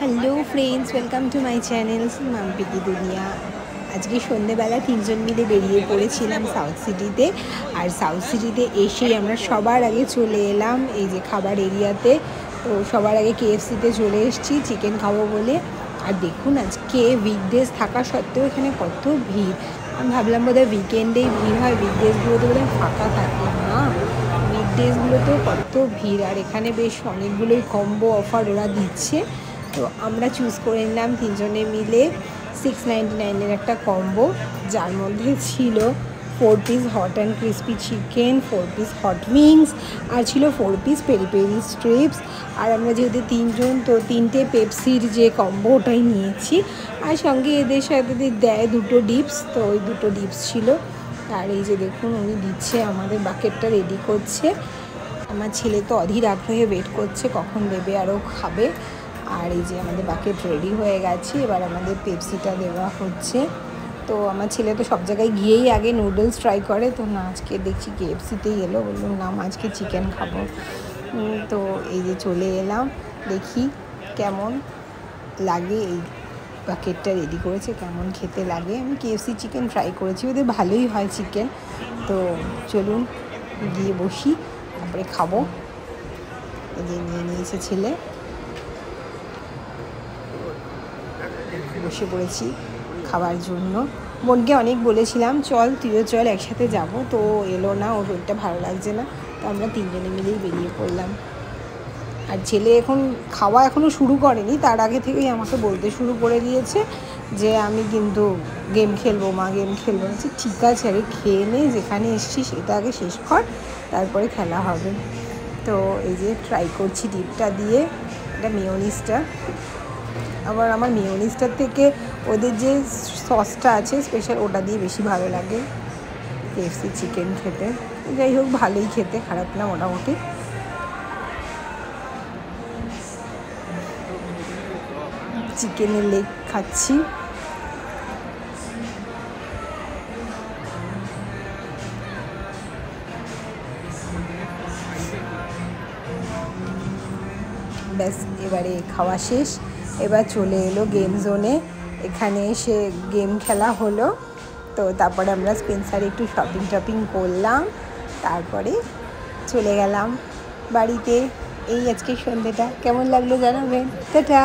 Hello friends, welcome to my channel মাম্পিকি দুনিয়া। আজকে সন্ধ্যেবেলা তিনজন মিলে বেরিয়ে পড়েছিলাম সাউথ সিটিতে। আর সাউথ সিটিতে এসেই আমরা সবার আগে চলে এলাম এই যে খাবার এরিয়াতে। তো সবার আগে কেএফসিতে চলে এসেছি চিকেন খাবো বলে। আর দেখুন আজকে উইকডেজ থাকা সত্ত্বেও এখানে কত ভিড়। আমি ভাবলাম বোধহয় উইকেন্ডেই ভিড় হয়, উইকডেজগুলোতে বোধহয় ফাঁকা থাকে না। উইকডেজগুলোতেও কত ভিড়। আর এখানে বেশ অনেকগুলোই কম্বো অফার ওরা দিচ্ছে। তো আমরা চুজ করে নিলাম তিনজনে মিলে 699-এর একটা কম্বো, যার মধ্যে ছিল 4 piece hot and crispy chicken, 4 piece hot wings, আর ছিল 4 পিস পেরি পেরি স্ট্রিপস। আর আমরা যেহেতু তিনজন, তো 3টে পেপসির যে কম্বো ওটাই নিয়েছি। আর সঙ্গে এদের সাথে দেয় 2টো ডিপস, তো ওই 2টো ডিপস ছিল। আর এই যে দেখুন উনি দিচ্ছে, আমাদের বাকেটটা রেডি করছে। আমার ছেলে তো অধীর আগ্রহে ওয়েট করছে কখন দেবে আরও খাবে। আর এই যে আমাদের বাকেট রেডি হয়ে গেছে, এবার আমাদের পেপসিটা দেওয়া হচ্ছে। তো আমার ছেলে তো সব জায়গায় গিয়েই আগে নুডলস ট্রাই করে, তো না আজকে দেখছি কেএফসিতেই এলো, বললাম না আজকে চিকেন খাবো। তো এই যে চলে এলাম, দেখি কেমন লাগে। এই বাকেটটা রেডি করেছে, কেমন খেতে লাগে। আমি কেএফসি চিকেন ট্রাই করেছি, ওদের ভালোই হয় চিকেন। তো চলুন গিয়ে বসি, তারপরে খাবো। এই যে নিয়ে নিয়েছে ছেলে, বসে পড়েছি খাবার জন্য। বোনকে অনেক বলেছিলাম চল তুইও চল, একসাথে যাব, তো এলো না, ওর শরীরটা ভালো লাগছে না। তো আমরা তিনজনে মিলেই বেরিয়ে পড়লাম। আর ছেলে এখন খাওয়া এখনও শুরু করেনি, তার আগে থেকেই আমাকে বলতে শুরু করে দিয়েছে যে আমি কিন্তু গেম খেলবো মা, গেম খেলবো। বলছি ঠিক আছে, আগে খেয়ে নে, যেখানে এসছিস সেটা আগে শেষ কর, তারপরে খেলা হবে। তো এই যে ট্রাই করছি ডিপটা দিয়ে, এটা মেয়োনিজটা। আবার আমার মেয়োনিজটার থেকে ওদের যে সসটা আছে স্পেশাল, ওটা দিয়ে বেশি ভালো লাগে কেএফসি চিকেন খেতে। যাই হোক ভালোই খেতে, খারাপ না মোটামুটি। চিকেনের লেগ খাচ্ছি। ব্যাস এবারে খাওয়া শেষ, এবার চলে এলো গেম জোনে। এখানে এসে গেম খেলা হলো। তো তারপরে আমরা স্পেন্সারে একটু শপিং করলাম, তারপরে চলে গেলাম বাড়িতে। এই আজকে সন্ধ্যেটা কেমন লাগলো জানাবেন। টাটা।